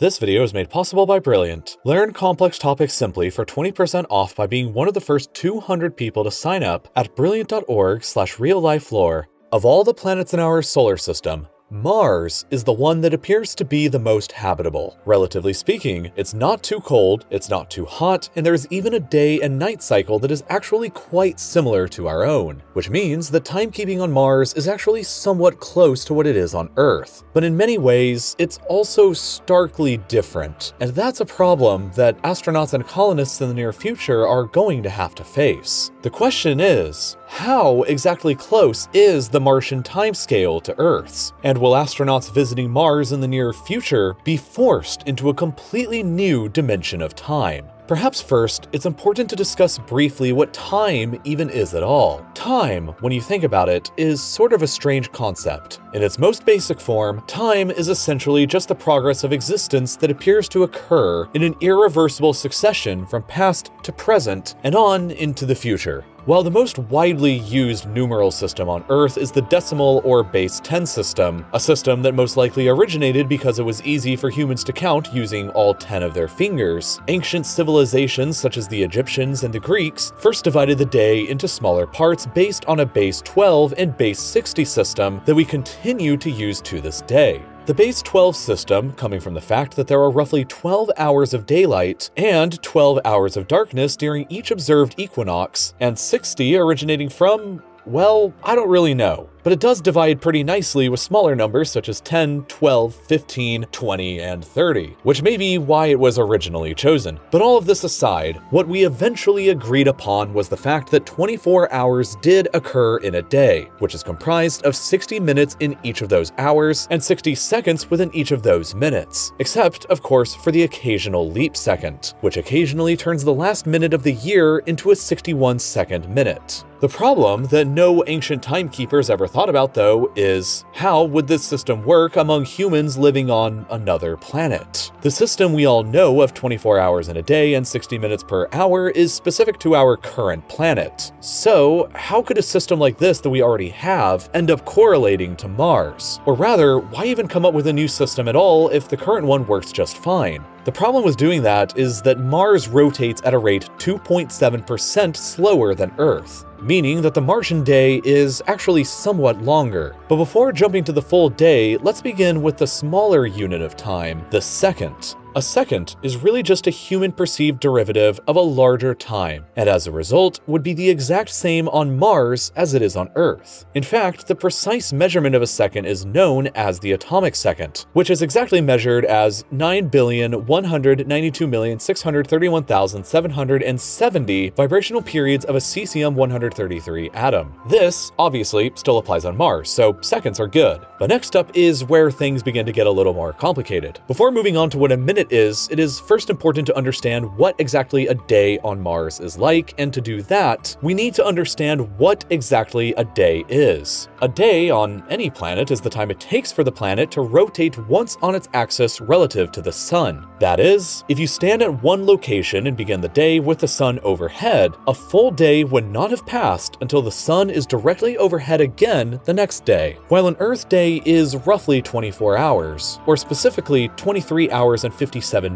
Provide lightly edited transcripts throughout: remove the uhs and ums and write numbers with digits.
This video is made possible by Brilliant. Learn complex topics simply for 20% off by being one of the first 200 people to sign up at brilliant.org/RealLifeLore. Of all the planets in our solar system, Mars is the one that appears to be the most habitable. Relatively speaking, it's not too cold, it's not too hot, and there's even a day and night cycle that is actually quite similar to our own, which means that timekeeping on Mars is actually somewhat close to what it is on Earth. But in many ways, it's also starkly different, and that's a problem that astronauts and colonists in the near future are going to have to face. The question is, how exactly close is the Martian timescale to Earth's? And will astronauts visiting Mars in the near future be forced into a completely new dimension of time? Perhaps first, it's important to discuss briefly what time even is at all. Time, when you think about it, is sort of a strange concept. In its most basic form, time is essentially just the progress of existence that appears to occur in an irreversible succession from past to present and on into the future. While the most widely used numeral system on Earth is the decimal or base 10 system, a system that most likely originated because it was easy for humans to count using all 10 of their fingers, ancient civilizations such as the Egyptians and the Greeks first divided the day into smaller parts based on a base 12 and base 60 system that we continue to use to this day. The base 12 system, coming from the fact that there are roughly 12 hours of daylight and 12 hours of darkness during each observed equinox, and 60 originating from, well, I don't really know. But it does divide pretty nicely with smaller numbers such as 10, 12, 15, 20, and 30, which may be why it was originally chosen. But all of this aside, what we eventually agreed upon was the fact that 24 hours did occur in a day, which is comprised of 60 minutes in each of those hours and 60 seconds within each of those minutes, except, of course, for the occasional leap second, which occasionally turns the last minute of the year into a 61-second minute. The problem that no ancient timekeepers ever thought about, though, is how would this system work among humans living on another planet? The system we all know of 24 hours in a day and 60 minutes per hour is specific to our current planet. So, how could a system like this that we already have end up correlating to Mars? Or rather, why even come up with a new system at all if the current one works just fine? The problem with doing that is that Mars rotates at a rate 2.7% slower than Earth, meaning that the Martian day is actually somewhat longer. But before jumping to the full day, let's begin with the smaller unit of time, the second. A second is really just a human-perceived derivative of a larger time, and as a result, would be the exact same on Mars as it is on Earth. In fact, the precise measurement of a second is known as the atomic second, which is exactly measured as 9,192,631,770 vibrational periods of a cesium-133 atom. This, obviously, still applies on Mars, so seconds are good. But next up is where things begin to get a little more complicated. Before moving on to what a minute is, it is first important to understand what exactly a day on Mars is like, and to do that, we need to understand what exactly a day is. A day on any planet is the time it takes for the planet to rotate once on its axis relative to the sun. That is, if you stand at one location and begin the day with the sun overhead, a full day would not have passed until the sun is directly overhead again the next day. While an Earth day is roughly 24 hours, or specifically 23 hours and 57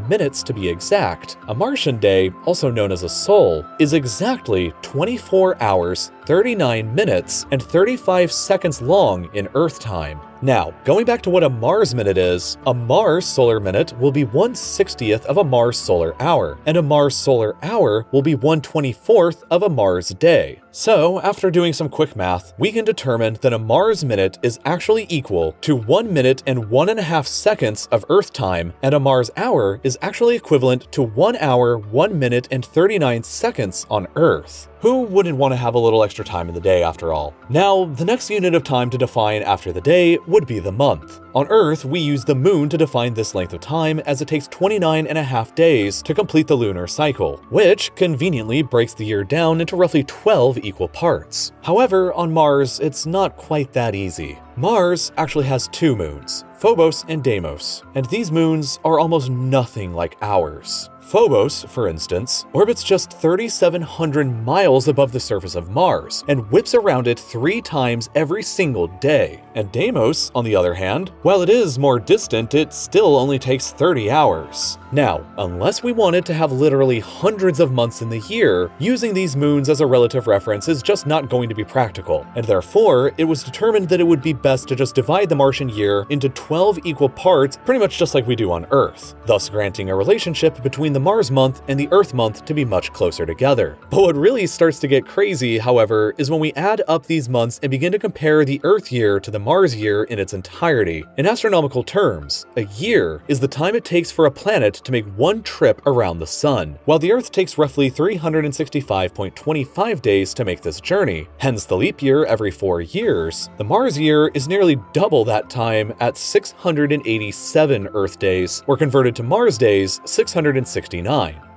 minutes to be exact, a Martian day, also known as a sol, is exactly 24 hours, 39 minutes, and 35 seconds long in Earth time. Now, going back to what a Mars minute is, a Mars solar minute will be 1/60th of a Mars solar hour, and a Mars solar hour will be 1/24th of a Mars day. So, after doing some quick math, we can determine that a Mars minute is actually equal to 1 minute and 1.5 seconds of Earth time, and a Mars hour is actually equivalent to 1 hour, 1 minute, and 39 seconds on Earth. Who wouldn't want to have a little extra time in the day after all? Now, the next unit of time to define after the day would be the month. On Earth, we use the moon to define this length of time, as it takes 29.5 days to complete the lunar cycle, which conveniently breaks the year down into roughly 12 equal parts. However, on Mars, it's not quite that easy. Mars actually has two moons, Phobos and Deimos, and these moons are almost nothing like ours. Phobos, for instance, orbits just 3,700 miles above the surface of Mars and whips around it 3 times every single day. And Deimos, on the other hand, while it is more distant, it still only takes 30 hours. Now, unless we wanted to have literally hundreds of months in the year, using these moons as a relative reference is just not going to be practical, and therefore, it was determined that it would be best to just divide the Martian year into 12 equal parts, pretty much just like we do on Earth, thus granting a relationship between the Mars month and the Earth month to be much closer together. But what really starts to get crazy, however, is when we add up these months and begin to compare the Earth year to the Mars year in its entirety. In astronomical terms, a year is the time it takes for a planet to make one trip around the sun, while the Earth takes roughly 365.25 days to make this journey. Hence the leap year every 4 years. The Mars year is nearly double that time at 687 Earth days, or converted to Mars days, 669.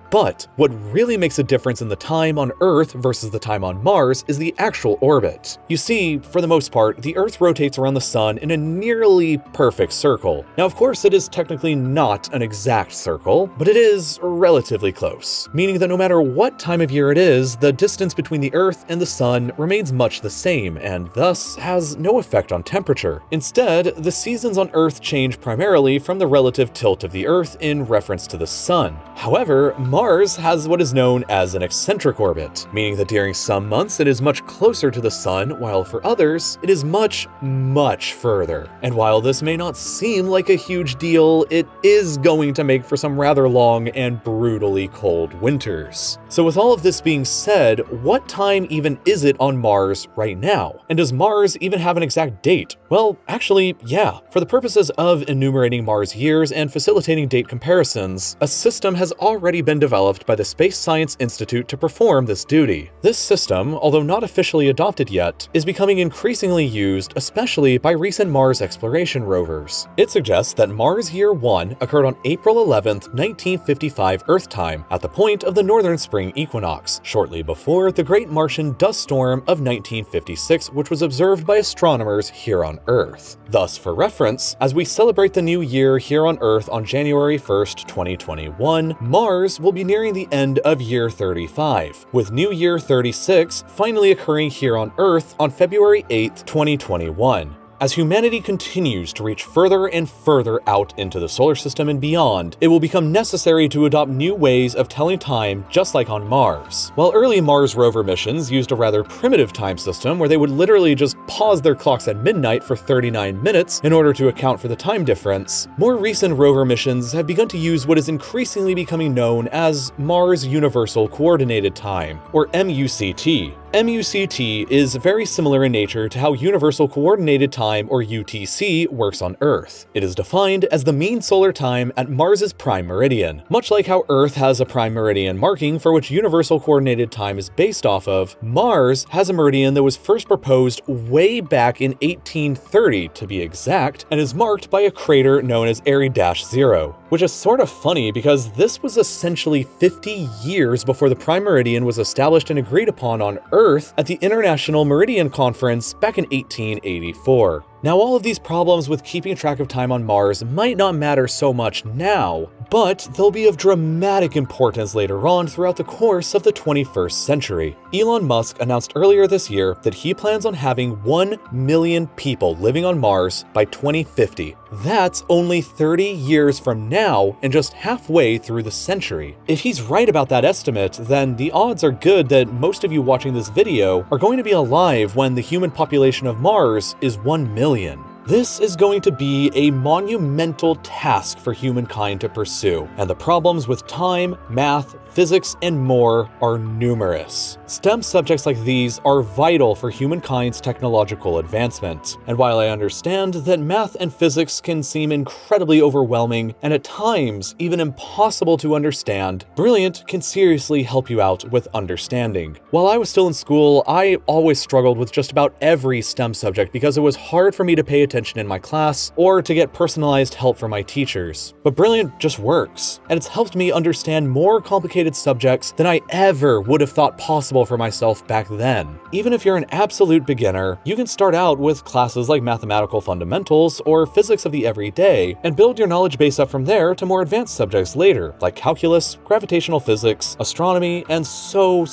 But what really makes a difference in the time on Earth versus the time on Mars is the actual orbit. You see, for the most part, the Earth rotates around the sun in a nearly perfect circle. Now, of course, it is technically not an exact circle, but it is relatively close, meaning that no matter what time of year it is, the distance between the Earth and the sun remains much the same, and thus has no effect on temperature. Instead, the seasons on Earth change primarily from the relative tilt of the Earth in reference to the sun. However, Mars has what is known as an eccentric orbit, meaning that during some months it is much closer to the sun, while for others, it is much, much further. And while this may not seem like a huge deal, it is going to make for some rather long and brutally cold winters. So with all of this being said, what time even is it on Mars right now? And does Mars even have an exact date? Well, actually, yeah. For the purposes of enumerating Mars years and facilitating date comparisons, a system has already been developed by the Space Science Institute to perform this duty. This system, although not officially adopted yet, is becoming increasingly used, especially by recent Mars exploration rovers. It suggests that Mars Year 1 occurred on April 11th, 1955 Earth time, at the point of the northern spring equinox, shortly before the Great Martian Dust Storm of 1956, which was observed by astronomers here on Earth. Thus, for reference, as we celebrate the new year here on Earth on January 1st, 2021, Mars will be nearing the end of year 35, with new year 36 finally occurring here on Earth on February 8th, 2021. As humanity continues to reach further and further out into the solar system and beyond, it will become necessary to adopt new ways of telling time just like on Mars. While early Mars rover missions used a rather primitive time system where they would literally just pause their clocks at midnight for 39 minutes in order to account for the time difference, more recent rover missions have begun to use what is increasingly becoming known as Mars Universal Coordinated Time, or MUCT. MUCT is very similar in nature to how Universal Coordinated Time, or UTC, works on Earth. It is defined as the mean solar time at Mars's prime meridian. Much like how Earth has a prime meridian marking for which Universal Coordinated Time is based off of, Mars has a meridian that was first proposed way back in 1830 to be exact, and is marked by a crater known as Airy-0, which is sort of funny because this was essentially 50 years before the prime meridian was established and agreed upon on Earth at the International Meridian Conference back in 1884. Now, all of these problems with keeping track of time on Mars might not matter so much now, but they'll be of dramatic importance later on throughout the course of the 21st century. Elon Musk announced earlier this year that he plans on having 1 million people living on Mars by 2050. That's only 30 years from now and just halfway through the century. If he's right about that estimate, then the odds are good that most of you watching this video are going to be alive when the human population of Mars is 1 million. This is going to be a monumental task for humankind to pursue, and the problems with time, math, physics, and more are numerous. STEM subjects like these are vital for humankind's technological advancement, and while I understand that math and physics can seem incredibly overwhelming and at times even impossible to understand, Brilliant can seriously help you out with understanding. While I was still in school, I always struggled with just about every STEM subject because it was hard for me to pay attention attention in my class or to get personalized help from my teachers. But Brilliant just works, and it's helped me understand more complicated subjects than I ever would have thought possible for myself back then. Even if you're an absolute beginner, you can start out with classes like mathematical fundamentals or physics of the everyday, and build your knowledge base up from there to more advanced subjects later, like calculus, gravitational physics, astronomy, and so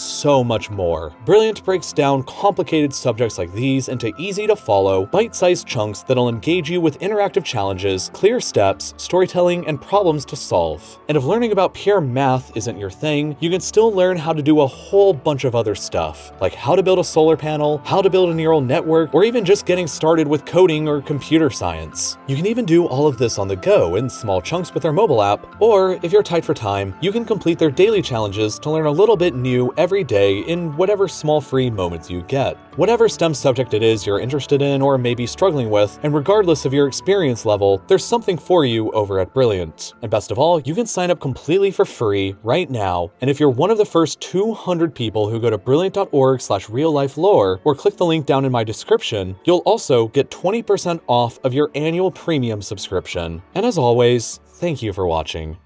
much more. Brilliant breaks down complicated subjects like these into easy-to-follow, bite-sized chunks that'll engage you with interactive challenges, clear steps, storytelling, and problems to solve. And if learning about pure math isn't your thing, you can still learn how to do a whole bunch of other stuff, like how to build a solar panel, how to build a neural network, or even just getting started with coding or computer science. You can even do all of this on the go in small chunks with their mobile app, or if you're tight for time, you can complete their daily challenges to learn a little bit new every day in whatever small free moments you get. Whatever STEM subject it is you're interested in or maybe struggling with, and regardless of your experience level, there's something for you over at Brilliant. And best of all, you can sign up completely for free right now, and if you're one of the first 200 people who go to brilliant.org/reallifelore or click the link down in my description, you'll also get 20% off of your annual premium subscription. And as always, thank you for watching.